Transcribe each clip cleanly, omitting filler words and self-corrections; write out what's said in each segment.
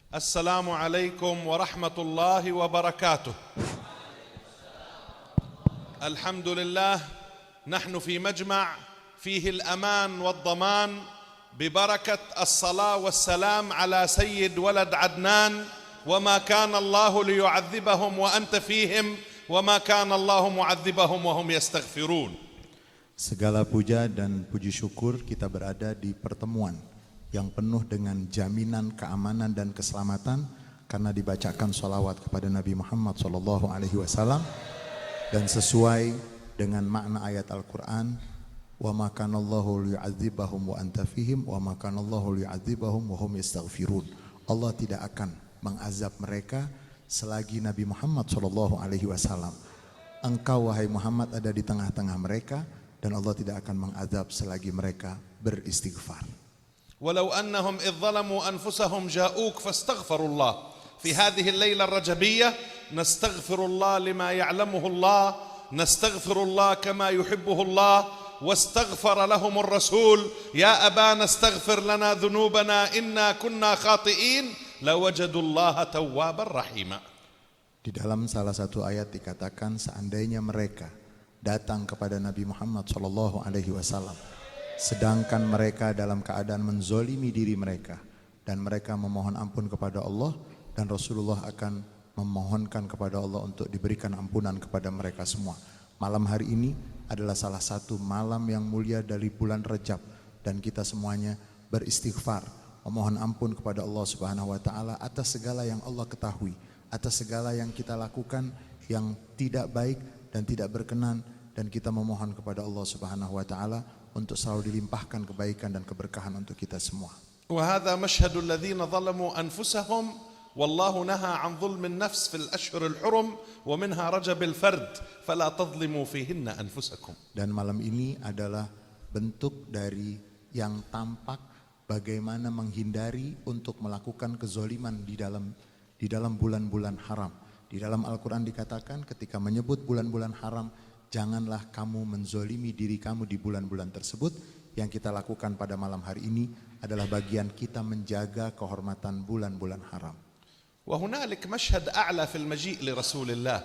السلام عليكم ورحمة الله وبركاته. الحمد لله، نحن في مجمع فيه الأمان والضمان ببركة الصلاة والسلام على سيد ولد عدنان. وما كان الله ليعذبهم وأنت فيهم وما كان الله معذبهم وهم يستغفرون. Segala puja dan puji syukur kita berada di pertemuan yang penuh dengan jaminan keamanan dan keselamatan karena dibacakan sholawat kepada Nabi Muhammad SAW dan sesuai dengan makna ayat Al-Quran, wa ma kana Allahu liyu'adzibahum wa anta fihim wa ma kana Allahu liyu'adzibahum wa hum yastaghfirun. Allah tidak akan mengazab mereka selagi Nabi Muhammad SAW. Engkau wahai Muhammad ada di tengah-tengah mereka dan Allah tidak akan mengazab selagi mereka beristighfar. ولو أنهم إذ ظلموا أنفسهم جاءوك فاستغفروا الله في هذه الليلة الرجبية. نستغفر الله لما يعلمه الله، نستغفر الله كما يحبه الله. واستغفر لهم الرسول يا أبانا استغفر لنا ذنوبنا إنا كنا خاطئين لوجدوا الله توابا رحيما. Di dalam salah satu ayat dikatakan seandainya mereka datang kepada Nabi Muhammad SAW sedangkan mereka dalam keadaan menzolimi diri mereka dan mereka memohon ampun kepada Allah, dan Rasulullah akan memohonkan kepada Allah untuk diberikan ampunan kepada mereka semua. Malam hari ini adalah salah satu malam yang mulia dari bulan Rajab dan kita semuanya beristighfar, memohon ampun kepada Allah Subhanahu wa taala atas segala yang Allah ketahui, atas segala yang kita lakukan yang tidak baik dan tidak berkenan, dan kita memohon kepada Allah Subhanahu wa taala untuk selalu dilimpahkan kebaikan dan keberkahan untuk kita semua. وهذا مشهد الذين ظلموا أنفسهم والله نهى عن ظلم النفس في الأشهر الحرم ومنها رجب الفرد فلا تظلموا فيهن أنفسكم. Dan malam ini adalah bentuk dari yang tampak bagaimana menghindari untuk melakukan kezoliman di dalam bulan-bulan haram. Di dalam Al-Quran dikatakan ketika menyebut bulan-bulan haram, janganlah kamu menzolimi diri kamu di bulan-bulan tersebut. Yang kita lakukan pada malam hari ini adalah bagian kita menjaga kehormatan bulan-bulan haram. وهنالك مشهد أعلى في المجيء لرسول الله.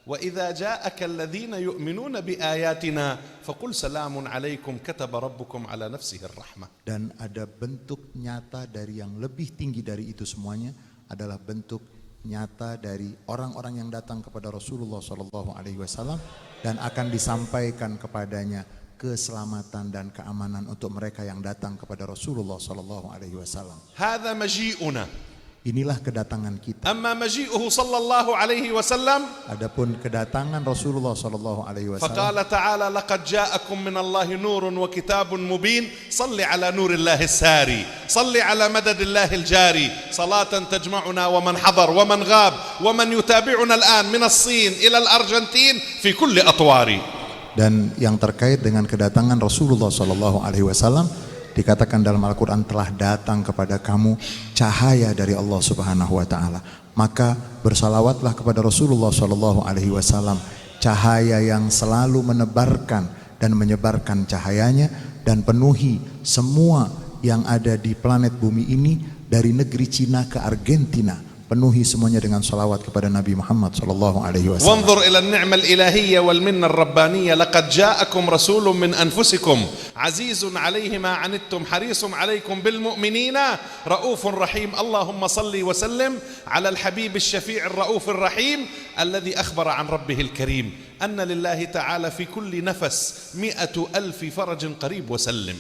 وإذا جاءك الذين يؤمنون بآياتنا فقل سلام عليكم كتب ربكم على نفسه الرحمة. Dan ada bentuk nyata dari yang lebih tinggi dari itu semuanya adalah bentuk nyata dari orang-orang yang datang kepada Rasulullah SAW dan akan disampaikan kepadanya keselamatan dan keamanan untuk mereka yang datang kepada Rasulullah SAW. هذا مجيئنا. Inilah kedatangan kita. أما مجيئه صلى الله عليه وسلم Adapun kedatangan Rasulullah SAW, فقال تعالى لقد جاءكم من الله نور وكتاب مبين صل على نور الله الساري صل على مدد الله الجاري صلاة تجمعنا ومن حضر ومن غاب ومن يتابعنا الآن من الصين إلى الأرجنتين في كل أطوار. Dan yang terkait dengan kedatangan Rasulullah SAW dikatakan dalam Al-Quran telah datang kepada kamu cahaya dari Allah Subhanahu wa taala. Maka bersalawatlah kepada Rasulullah SAW, cahaya yang selalu menebarkan dan menyebarkan cahayanya, dan penuhi semua yang ada di planet bumi ini dari negeri Cina ke Argentina. Penuhi semuanya dengan salawat kepada Nabi Muhammad SAW. وانظر إلى النعمة الإلهية والمنة الربانية لقد جاءكم رسول من أنفسكم عزيز عليه ما عنتم حريص عليكم بالمؤمنين رؤوف رحيم. اللهم صل وسلم على الحبيب الشفيع الرؤوف الرحيم الذي أخبر عن ربه الكريم أن لله تعالى في كل نفس 100,000 فرج قريب وسلم.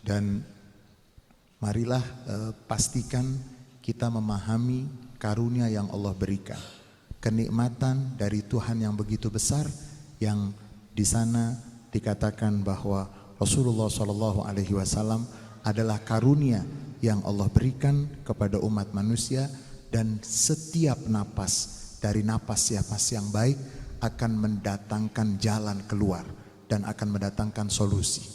Dan marilah pastikan kita memahami karunia yang Allah berikan, kenikmatan dari Tuhan yang begitu besar, yang di sana dikatakan bahwa Rasulullah SAW adalah karunia yang Allah berikan kepada umat manusia, dan setiap napas dari napas yang baik akan mendatangkan jalan keluar dan akan mendatangkan solusi.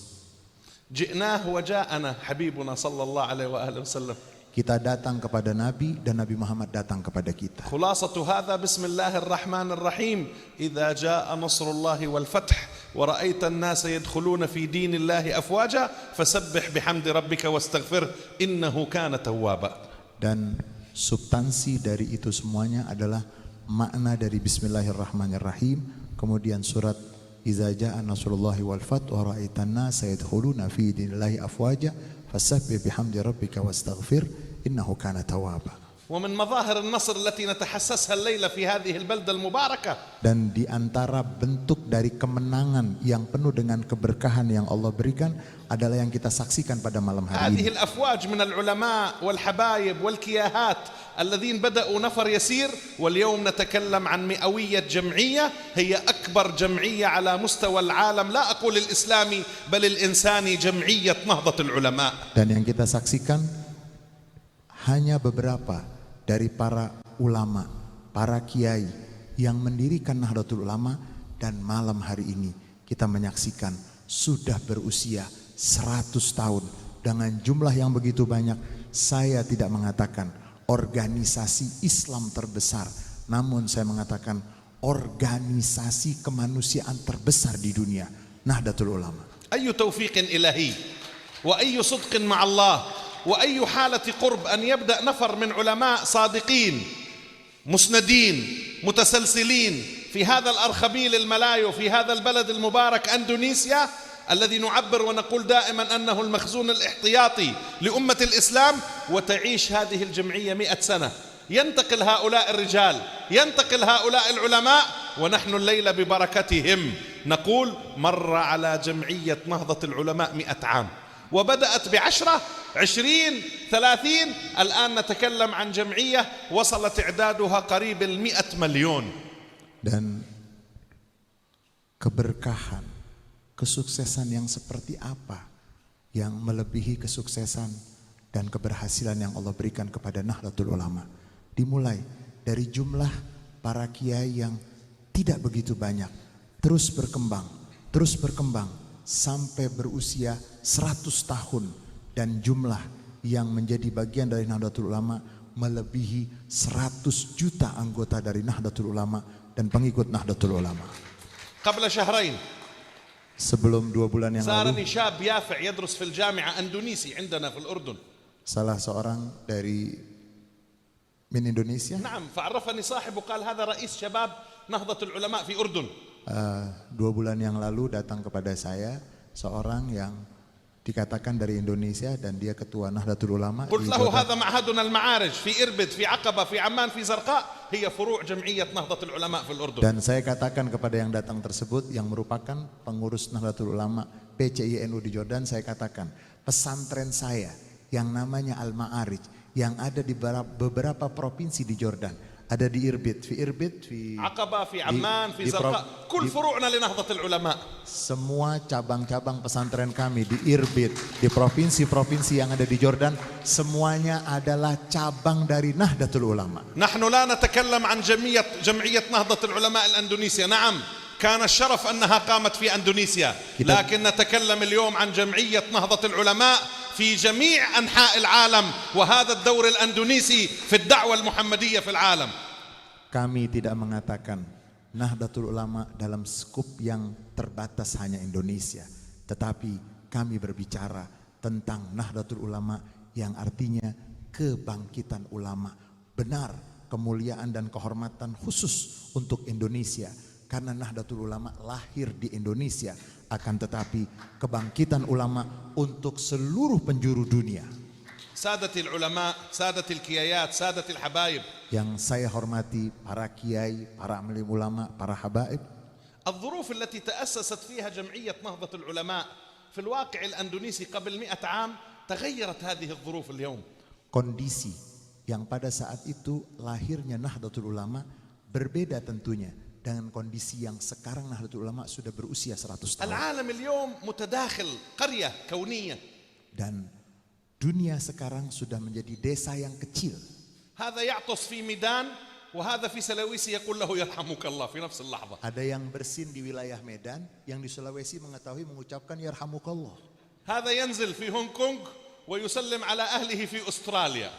جئناه وجاءنا حبيبنا صلى الله عليه وآله وسلم. Kita datang kepada Nabi dan Nabi Muhammad datang kepada kita. خلاصة هذا بسم الله الرحمن الرحيم إذا جاء نصر الله والفتح ورأيت الناس يدخلون في دين الله أفواجا فسبح بحمد ربك واستغفره إنه كان توابا. Dan substansi dari itu semuanya adalah makna dari Bismillahirrahmanirrahim. Kemudian surat Iza jaa nasrullahi wal fath wa ra'aitan nasa yadkhuluna fi dinillahi afwaja fasabbih bihamdi rabbika wastaghfir innahu kana tawwaba. ومن مظاهر النصر التي نتحسسها الليلة في هذه البلدة المباركة. Dan di antara bentuk dari kemenangan yang penuh dengan keberkahan yang Allah berikan adalah yang kita saksikan pada malam hari هذه ini. الأفواج من العلماء والحبايب والكياهات الذين بدأوا نفر يسير واليوم نتكلم عن مئوية جمعية هي أكبر جمعية على مستوى العالم، لا أقول الإسلامي بل الإنساني، جمعية نهضة العلماء. Dan yang kita saksikan hanya beberapa dari para ulama, para kiai yang mendirikan Nahdlatul Ulama, dan malam hari ini kita menyaksikan sudah berusia 100 tahun dengan jumlah yang begitu banyak. Saya tidak mengatakan organisasi Islam terbesar, namun saya mengatakan organisasi kemanusiaan terbesar di dunia, Nahdlatul Ulama. أي توفيق إلهي وأي صدق مع الله وأي حالة قرب أن يبدأ نفر من علماء صادقين مسندين متسلسلين في هذا الأرخبيل الملايو في هذا البلد المبارك أندونيسيا الذي نعبر ونقول دائما أنه المخزون الاحتياطي لأمة الإسلام، وتعيش هذه الجمعية 100 سنة. ينتقل هؤلاء الرجال، ينتقل هؤلاء العلماء، ونحن الليلة ببركتهم نقول مر على جمعية نهضة العلماء 100 عام، وبدأت ب10 20 30 الآن نتكلم عن جمعية وصلت إعدادها قريب 100 مليون. Dan keberkahan, kesuksesan yang seperti apa yang melebihi kesuksesan dan keberhasilan yang Allah berikan kepada Nahdlatul Ulama? Dimulai dari jumlah para kiai yang tidak begitu banyak, terus berkembang sampai berusia 100 tahun, dan jumlah yang menjadi bagian dari Nahdlatul Ulama melebihi 100 juta anggota dari Nahdlatul Ulama dan pengikut Nahdlatul Ulama. قبل شهرين Sebelum 2 bulan yang lalu, زارني شاب يافع يدرس في الجامعة أندونيسي عندنا في الأردن. salah seorang dari min Indonesia, نعم، فعرفني صاحبه قال هذا رئيس شباب نهضة العلماء في أردن. 2 bulan yang lalu datang kepada saya seorang yang dikatakan dari Indonesia dan dia ketua Nahdlatul Ulama. قلت له هذا معهدنا المعارج في إربد في عقبة في عمان في زرقاء هي فروع جمعية نهضة العلماء في الأردن. Dan saya katakan kepada yang datang tersebut yang merupakan pengurus Nahdlatul Ulama PCINU di Jordan, saya katakan pesantren saya yang namanya Al-Ma'arij yang ada di beberapa provinsi di Jordan, ada di Irbid, fi عقبة في عمان في زرقاء كل فروعنا لنهضة العلماء. Semua cabang-cabang pesantren kami di Irbid, di provinsi-provinsi yang ada di Jordan, semuanya adalah cabang dari Nahdlatul Ulama. نحن لا نتكلم عن جمعية نهضة العلماء الأندونيسية، نعم كان الشرف أنها قامت في أندونيسيا، لكن نتكلم اليوم عن جمعية نهضة العلماء في جميع أنحاء العالم، وهذا الدور الأندونيسي في الدعوة المحمدية في العالم. Kami tidak mengatakan Nahdlatul Ulama dalam skup yang terbatas hanya Indonesia, tetapi kami berbicara tentang Nahdlatul Ulama yang artinya kebangkitan ulama. Benar, kemuliaan dan kehormatan khusus untuk Indonesia karena Nahdlatul Ulama lahir di Indonesia, akan tetapi kebangkitan ulama untuk seluruh penjuru dunia. سادة العلماء، سادة الكيايات، سادة الحبايب. Yang saya hormati para kiai, para alim ulama, para habaib. الظروف التي تأسست فيها جمعية نهضة العلماء في الواقع الأندونيسي قبل 100 عام تغيرت هذه الظروف اليوم. Kondisi yang pada saat itu lahirnya Nahdlatul Ulama berbeda tentunya dengan kondisi yang sekarang Nahdlatul Ulama sudah berusia 100 tahun. العالم اليوم متداخل، قرية كونية. Dan dunia sekarang sudah menjadi desa yang kecil. هذا يعطس في ميدان وهذا في سلاويسي يقول له يرحمك الله في نفس اللحظة. Ada yang bersin di wilayah Medan, yang di Sulawesi mengetahui mengucapkan yarhamukallah. هذا ينزل في هونغ كونغ ويسلم على أهله في أستراليا.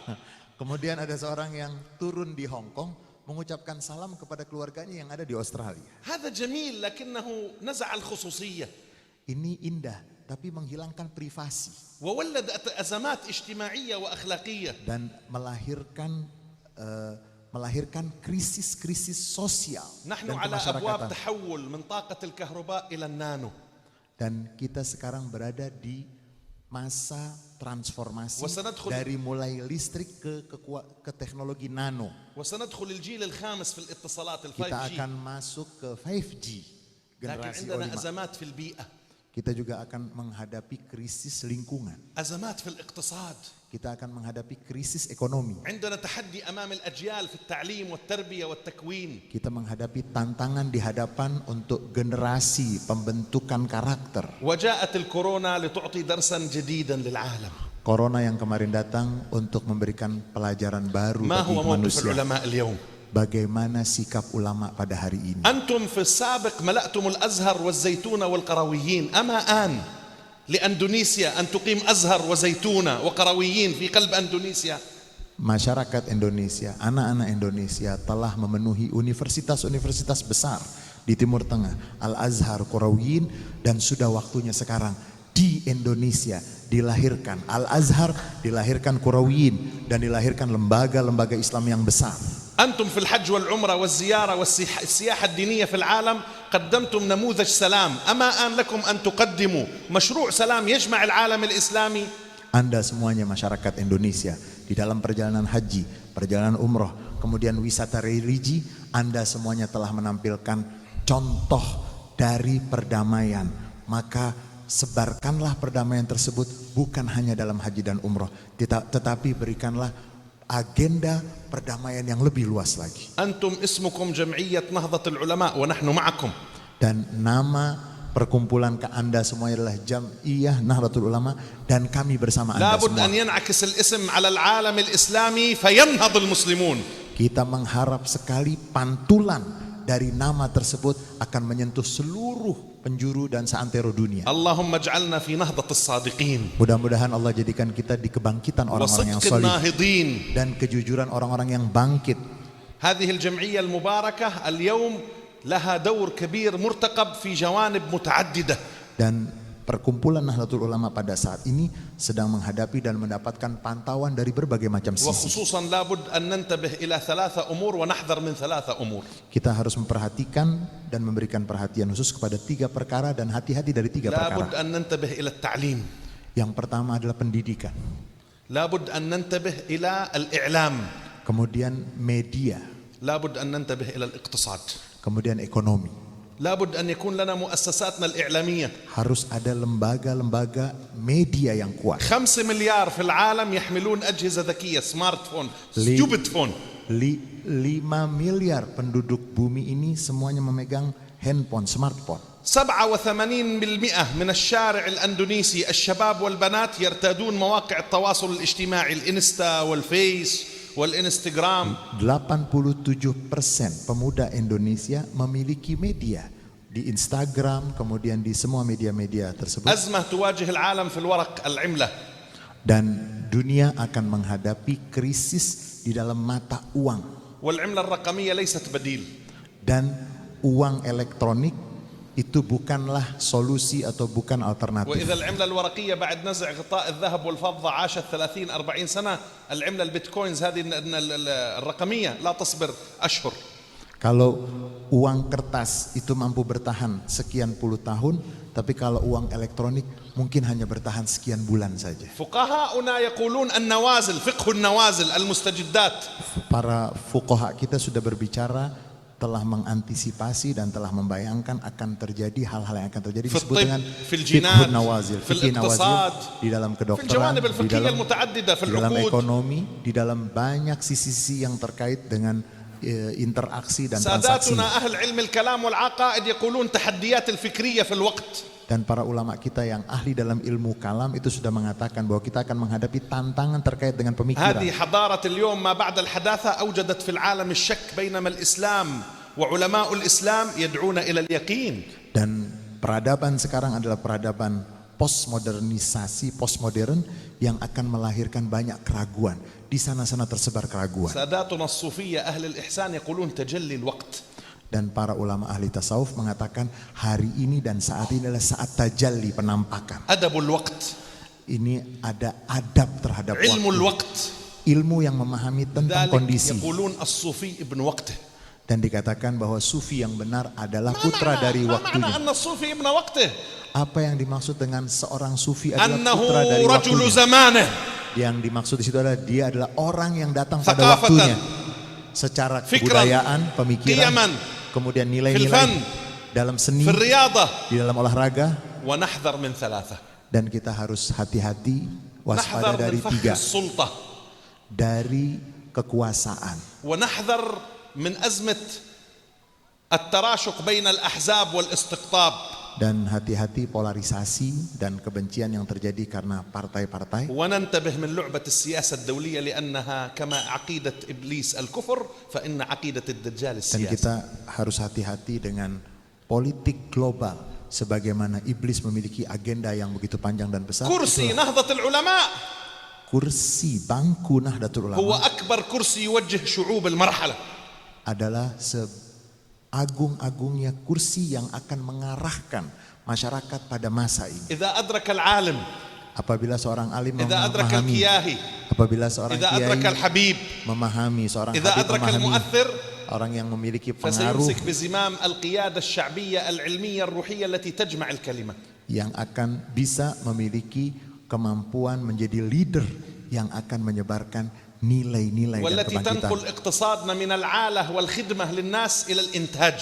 Kemudian ada seorang yang turun di Hong Kong mengucapkan salam kepada keluarganya yang ada di Australia. هذا جميل لكنه نزع الخصوصية. Ini indah tapi menghilangkan privasi وولد أزمات اجتماعية وأخلاقية. dan melahirkan melahirkan krisis-krisis sosial نحن dan على أبواب kemasyarakatan. تحول من طاقة الكهرباء إلى النانو. Dan kita sekarang berada di masa transformasi وسندخل dari mulai listrik ke teknologi nano. وسندخل الجيل الخامس في الاتصالات ال Kita 5G. akan masuk ke 5G, لكن generasi عندنا O5. أزمات في البيئة، Kita juga akan menghadapi krisis lingkungan. أزمات في الاقتصاد، Kita akan menghadapi krisis ekonomi. عندنا تحدي أمام الأجيال في التعليم والتربية والتكوين. Kita menghadapi tantangan di hadapan untuk generasi pembentukan karakter. وجاءت الكورونا لتعطي درسا جديدا للعالم. Corona yang kemarin datang untuk memberikan pelajaran baru ما bagi هو موقف manusia. العلماء اليوم؟ Bagaimana sikap ulama pada hari ini? أنتم في السابق ملأتم الأزهر والزيتون والقرويين، أما آن لأندونيسيا أن تقيم أزهر وزيتونة وقرويين في قلب أندونيسيا؟ Masyarakat Indonesia, anak-anak Indonesia telah memenuhi universitas-universitas besar di Timur Tengah, Al-Azhar, Qarawiyyin, dan sudah waktunya sekarang di Indonesia dilahirkan Al-Azhar, dilahirkan Qarawiyyin, dan dilahirkan lembaga-lembaga Islam yang besar. أنتم في الحج والعمرة والزيارة والسياحة الدينية في العالم قدمتم نموذج سلام، أما آن لكم أن تقدموا مشروع سلام يجمع العالم الإسلامي؟ Anda semuanya masyarakat Indonesia di dalam perjalanan haji, perjalanan umroh, kemudian wisata religi, Anda semuanya telah menampilkan contoh dari perdamaian. Maka sebarkanlah perdamaian tersebut bukan hanya dalam haji dan umroh, tetapi berikanlah agenda perdamaian yang lebih luas lagi. أنتم اسمكم جمعية نهضة العلماء ونحن معكم. Dan nama perkumpulan ke Anda semuanya adalah Jam'iyah Nahdlatul Ulama, dan kami bersama Anda لابد semua. أن ينعكس الاسم على العالم الإسلامي فينهض المسلمون. Kita mengharap sekali pantulan dari nama tersebut akan menyentuh seluruh penjuru dan seantero dunia. اللهم اجعلنا في نهضة الصادقين Mudah-mudahan Allah jadikan kita di kebangkitan orang-orang yang وصدق solih الناهضين. dan kejujuran orang-orang yang bangkit. هذه الجمعية المباركة اليوم لها دور كبير مرتقب في جوانب متعددة. Dan perkumpulan Nahdlatul Ulama pada saat ini sedang menghadapi dan mendapatkan pantauan dari berbagai macam sisi. وخصوصا لابد أن ننتبه إلى 3 أمور ونحذر من 3 أمور. Kita harus memperhatikan dan memberikan perhatian khusus kepada 3 perkara dan hati-hati dari 3 لابد perkara. أن ننتبه إلى التعليم. Yang pertama adalah pendidikan, لابد أن ننتبه إلى الإعلام. kemudian media, لابد أن ننتبه إلى الاقتصاد. kemudian ekonomi. لابد أن يكون لنا مؤسساتنا الإعلامية. Harus ada lembaga-lembaga media yang kuat. 5 مليار في العالم يحملون أجهزة ذكية، سمارت فون، ستوبد فون. 5 miliar penduduk bumi ini semuanya memegang handphone, smartphone. 87% من الشارع الأندونيسي الشباب والبنات يرتادون مواقع التواصل الاجتماعي، الإنستا والفيس والإنستغرام. 87% pemuda Indonesia memiliki media di Instagram, kemudian di semua media-media tersebut. أزمة تواجه العالم في الورق العملة. Dan dunia akan menghadapi krisis di dalam mata uang. والعملة الرقمية ليست بديل. Dan uang elektronik itu bukanlah solusi atau bukan alternatif. وإذا العملة الورقية بعد نزع غطاء الذهب والفضة عاشت 30-40 سنة، العملة البيتكوينز هذه الرقمية لا تصبر أشهر. Kalau uang kertas itu mampu bertahan sekian puluh tahun, tapi kalau uang elektronik mungkin hanya bertahan sekian bulan saja. فقهاؤنا يقولون النوازل، فقه النوازل المستجدات. Para fuqaha kita sudah berbicara, telah mengantisipasi dan telah membayangkan akan terjadi hal-hal yang akan terjadi disebut dengan fiqhun nawazil, fikih nawazil di dalam kedokteran, di dalam ekonomi, di dalam banyak sisi-sisi yang terkait dengan interaksi dan transaksi. ساداتنا أهل علم الكلام والعقائد يقولون تحديات الفكرية في الوقت. Dan para ulama kita yang ahli dalam ilmu kalam itu sudah mengatakan bahwa kita akan menghadapi tantangan terkait dengan pemikiran. هذه حضارة اليوم ما بعد الحداثة أوجدت في العالم الشك، بينما الإسلام وعلماء الإسلام يدعون إلى اليقين. Dan peradaban sekarang adalah peradaban postmodernisasi, postmodern yang akan melahirkan banyak keraguan. Di sana-sana tersebar keraguan. ساداتنا الصوفية أهل الإحسان يقولون تجلي الوقت. Dan para ulama ahli tasawuf mengatakan hari ini dan saat ini adalah saat tajalli, penampakan. أدب الوقت. Ini ada adab terhadap علم waktu. الوقت. ilmu yang memahami tentang ذلك kondisi. يقولون الصوفي ابن وقته. Dan dikatakan bahwa sufi yang benar adalah putra dari ما معنى waktunya. أن الصوفي ابن وقته؟ Apa yang dimaksud dengan seorang sufi adalah أنه putra dari رجل waktunya? زمانه. Yang dimaksud di situ adalah dia adalah orang yang datang pada ثقافة. waktunya. Secara فكرا. kebudayaan, pemikiran, قيما. kemudian في nilai-nilai الفن. dalam seni, في الرياضة. di dalam olahraga. ونحذر من ثلاثة. Dan kita harus hati-hati, نحذر waspada من dari فخ 3, السلطة. dari kekuasaan. ونحذر من أزمة التراشق بين الأحزاب والاستقطاب. Dan hati-hati polarisasi dan kebencian yang terjadi karena partai-partai. وننتبه من لعبة السياسة الدولية لأنها كما عقيدة إبليس الكفر فإن عقيدة الدجال Dan السياسة. kita harus hati-hati dengan politik global. Sebagaimana iblis memiliki agenda yang begitu panjang dan besar. كرسي itulah نهضة العلماء kursi bangku Nahdlatul هو Ulama أكبر كرسي يوجه شعوب المرحلة. adalah agung-agungnya kursi yang akan mengarahkan masyarakat pada masa ini. إذا أدرك العالم، Apabila seorang alim إذا أدرك memahami, الكياهي، apabila seorang إذا أدرك kiai الحبيب، memahami, seorang إذا habib أدرك memahami, المؤثر orang yang memiliki pengaruh فسيمسك بزمام القيادة الشعبية العلمية الروحية التي تجمع الكلمة. yang akan bisa memiliki kemampuan menjadi leader yang akan menyebarkan nilai-nilai dan والتي kebangkitan, تنقل اقتصادنا من العالة والخدمة للناس إلى الإنتاج.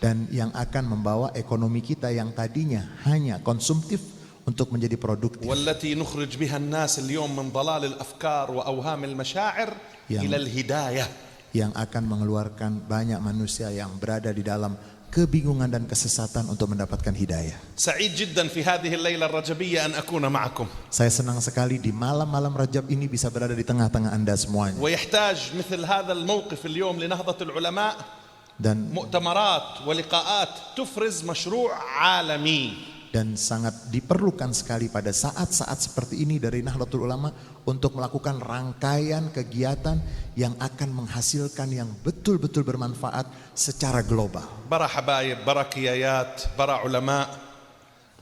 dan yang akan membawa ekonomi kita yang tadinya hanya konsumtif untuk menjadi produktif, والتي نخرج بها الناس اليوم من ضلال الأفكار وأوهام المشاعر إلى الهداية. yang akan mengeluarkan banyak manusia yang berada di dalam kebingungan dan kesesatan untuk mendapatkan hidayah. سعيد جدا في هذه الليلة الرجبية أن أكون معكم. Saya senang sekali di malam-malam Rajab ini bisa berada di tengah-tengah Anda semuanya. ويحتاج مثل هذا الموقف اليوم لنهضة العلماء Dan مؤتمرات ولقاءات تفرز مشروع عالمي. sangat diperlukan sekali pada saat-saat seperti ini dari Nahdlatul Ulama untuk melakukan rangkaian kegiatan yang akan menghasilkan yang betul-betul bermanfaat secara global. برا حبايب، برا كيايات، برا علماء.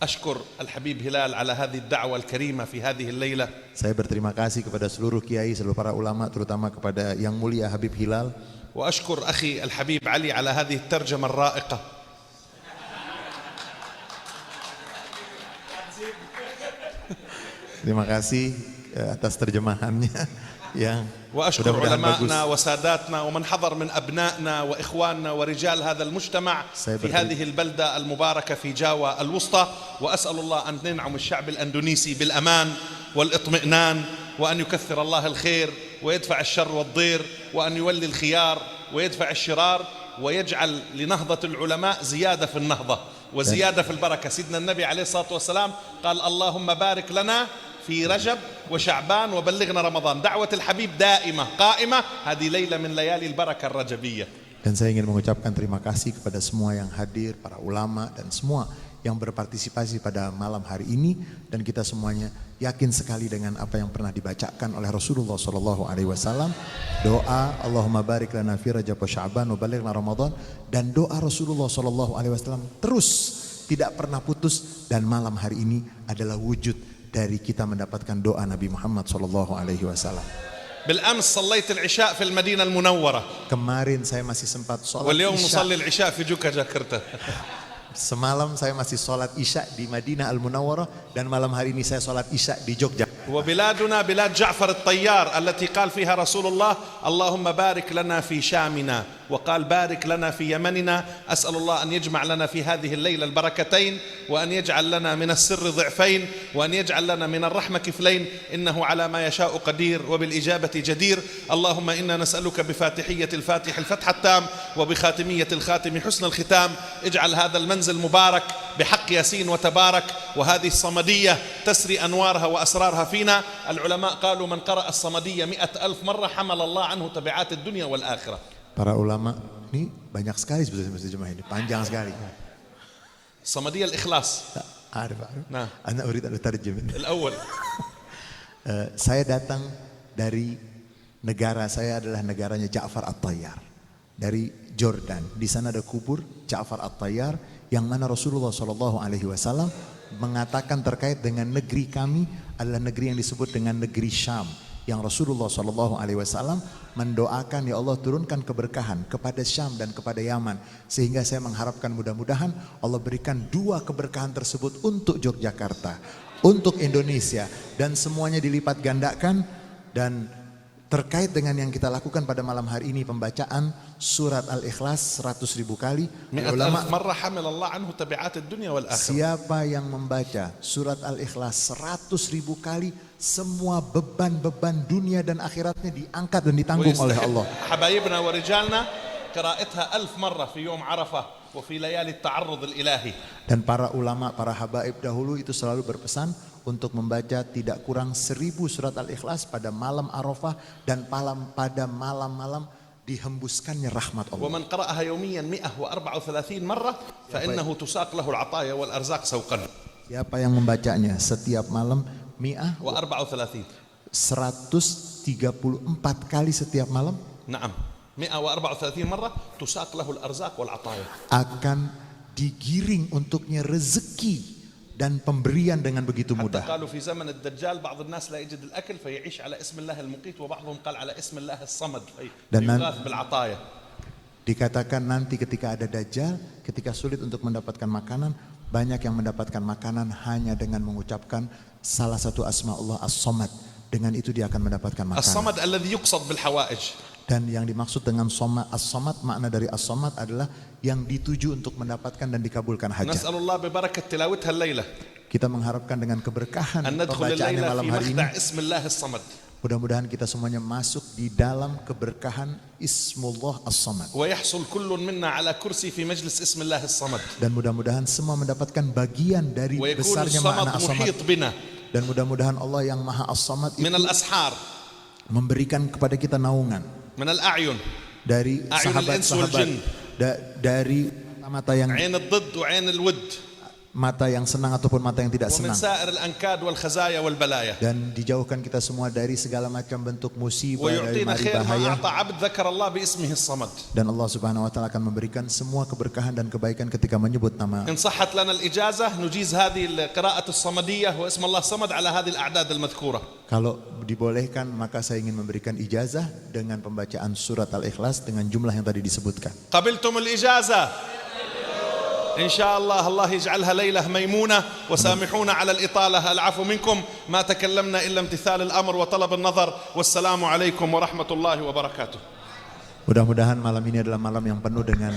أشكر الحبيب هلال على هذه الدعوة الكريمة في هذه الليلة. Saya berterima kasih kepada seluruh kiai, seluruh para ulama, terutama kepada Yang Mulia Habib Hilal. وأشكر أخي الحبيب علي على هذه الترجمة الرائقة. Terima kasih atas terjemahannya yang وأشكر mudah-mudahan bagus. علماءنا وساداتنا ومن حضر من أبنائنا وإخواننا ورجال هذا المجتمع في هذه البلدة المباركة في جاوا الوسطى. وأسأل الله أن ينعم الشعب الأندونيسي بالأمان والاطمئنان، وأن يكثر الله الخير ويدفع الشر والضير، وأن يولي الخيار ويدفع الشرار، ويجعل لنهضة العلماء زيادة في النهضة وزيادة في البركة. سيدنا النبي عليه الصلاة والسلام قال اللهم بارك لنا في رجب وشعبان وبلغنا رمضان. دعوة الحبيب دائمة قائمة. هذه ليلة من ليالي البركة الرجبية. Dan saya ingin mengucapkan terima kasih kepada semua yang hadir, para ulama dan semua yang berpartisipasi pada malam hari ini, dan kita semuanya yakin sekali dengan apa yang pernah dibacakan oleh Rasulullah SAW. Doa Allahumma barik lana fi Rajab wa Sya'ban wa balighna Ramadan, dan doa Rasulullah SAW terus tidak pernah putus, dan malam hari ini adalah wujud dari kita mendapatkan doa Nabi Muhammad SAW. بالأمس صليت العشاء في المدينة المنورة. Kemarin saya masih sempat sholat واليوم Isya. نصلي العشاء في جوكا جاكرتا. Semalam saya masih sholat Isya di Madinah Al-Munawwarah, dan malam hari ini saya sholat Isya di Jogja. وبلادنا بلاد جعفر الطيار التي قال فيها رسول الله اللهم بارك لنا في شامنا، وقال بارك لنا في يمننا. أسأل الله أن يجمع لنا في هذه الليلة البركتين، وأن يجعل لنا من السر ضعفين، وأن يجعل لنا من الرحمة كفلين، إنه على ما يشاء قدير وبالإجابة جدير. اللهم إنا نسألك بفاتحية الفاتح الفتح التام، وبخاتمية الخاتم حسن الختام. اجعل هذا المنزل مبارك بحق ياسين وتبارك، وهذه الصمدية تسري أنوارها وأسرارها فينا. العلماء قالوا من قرأ الصمدية 100,000 مرة حمل الله عنه تبعات الدنيا والآخرة. Para ulama ini banyak sekali sebetulnya jemaah ini, panjang sekali. الصمدية الإخلاص. Arif. Nah. Ana urid an utarjim. الأول Saya datang dari negara, saya adalah negaranya Ja'far At-Tayyar, dari Jordan. Di sana ada kubur Ja'far At-Tayyar, yang mana Rasulullah SAW mengatakan terkait dengan negeri kami adalah negeri yang disebut dengan negeri Syam, yang Rasulullah SAW mendoakan, ya Allah turunkan keberkahan kepada Syam dan kepada Yaman, sehingga saya mengharapkan mudah-mudahan Allah berikan dua keberkahan tersebut untuk Yogyakarta, untuk Indonesia, dan semuanya dilipat gandakan. Dan terkait dengan yang kita lakukan pada malam hari ini, pembacaan surat Al-Ikhlas 100.000 kali. Ulama, siapa yang membaca surat Al-Ikhlas 100.000 kali, semua beban-beban dunia dan akhiratnya diangkat dan ditanggung oleh Allah. Habaibna wa rijalna qira'atha 1000 marrah fi yawm Arafah wa fi layali at-ta'arrud al-ilahi. Dan para ulama, para habaib dahulu itu selalu berpesan untuk membaca tidak kurang 1000 surat Al-Ikhlas pada malam Arafah dan pada malam-malam dihembuskannya rahmat Allah. ومن قرأها يوميا 134 مرة فإنه تساق له العطايا والأرزاق سوقا. Siapa yang membacanya setiap malam 134 134 kali setiap malam, نعم 134 مرة تساق له الأرزاق والعطايا, akan digiring untuknya rezeki dan pemberian dengan begitu mudah. قالوا في زمن الدجال بعض الناس لا يجد الأكل فيعيش على اسم الله المقيت وبعضهم قال على اسم الله الصمد فيغاث بالعطايا. Dikatakan nanti ketika ada Dajjal, ketika sulit untuk mendapatkan makanan, banyak yang mendapatkan makanan hanya dengan mengucapkan salah satu asma Allah As-Samad. Dengan itu dia akan mendapatkan makanan. الصمد الذي يقصد بالحوائج. Dan yang dimaksud dengan As-Samad, makna dari As-Samad adalah yang dituju untuk mendapatkan dan dikabulkan hajat. Nas'alullah ببركة تلاوتها الليلة. Kita mengharapkan dengan keberkahan pembacaannya malam hari ini, mudah-mudahan kita semuanya masuk di dalam keberkahan Ismullah As-Samad. ويحصل كل منا على كرسي في مجلس اسم الله الصمد. Dan mudah-mudahan semua mendapatkan bagian dari besarnya makna As-Samad. Dan mudah-mudahan Allah yang Maha As-Samad itu memberikan kepada kita naungan dari sahabat-sahabat, dari mata yang mata yang senang ataupun mata yang tidak senang, dan dijauhkan kita semua dari segala macam bentuk musibah, dari mari bahaya. Dan Allah Subhanahu wa taala akan memberikan semua keberkahan dan kebaikan ketika menyebut nama. إن صحت لنا الإجازة نجيز هذه القراءة الصمدية واسم الله الصمد على هذه الأعداد المذكورة. Kalau dibolehkan, maka saya ingin memberikan ijazah dengan pembacaan surat Al-Ikhlas dengan jumlah yang tadi disebutkan. قبلتم الإجازة؟ إن شاء الله الله يجعلها ليلة ميمونة وسامحونا على الإطالة. العفو منكم، ما تكلمنا إلا امتثال الأمر وطلب النظر. والسلام عليكم ورحمة الله وبركاته. Mudah-mudahan malam ini adalah malam yang penuh dengan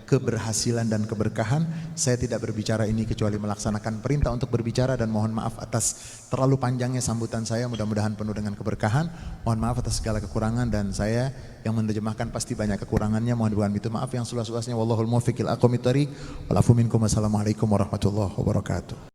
keberhasilan dan keberkahan. Saya tidak berbicara ini kecuali melaksanakan perintah untuk berbicara, dan mohon maaf atas terlalu panjangnya sambutan saya. Mudah-mudahan penuh dengan keberkahan. Mohon maaf atas segala kekurangan, dan saya yang menerjemahkan pasti banyak kekurangannya. Mohon bukan minta maaf yang seluas-luasnya. Wallahul muwaffiq ila aqwamit thoriq. Wal afu minkum. Wassalamualaikum warahmatullahi wabarakatuh.